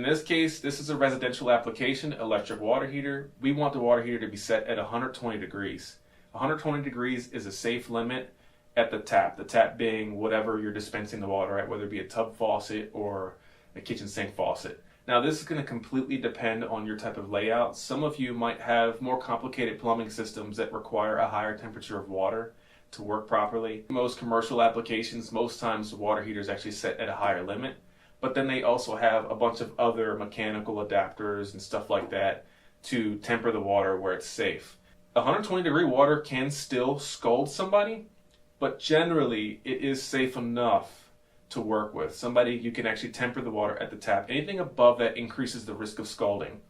In this case, this is a residential application, electric water heater. We want the water heater to be set at 120 degrees. 120 degrees is a safe limit at the tap being whatever you're dispensing the water at, whether it be a tub faucet or a kitchen sink faucet. Now, this is going to completely depend on your type of layout. Some of you might have more complicated plumbing systems that require a higher temperature of water to work properly. Most commercial applications, most times the water heater is actually set at a higher limit, but then they also have a bunch of other mechanical adapters and stuff like that to temper the water where it's safe. 120 degree water can still scald somebody, but generally it is safe enough to work with. You can actually temper the water at the tap. Anything above that increases the risk of scalding.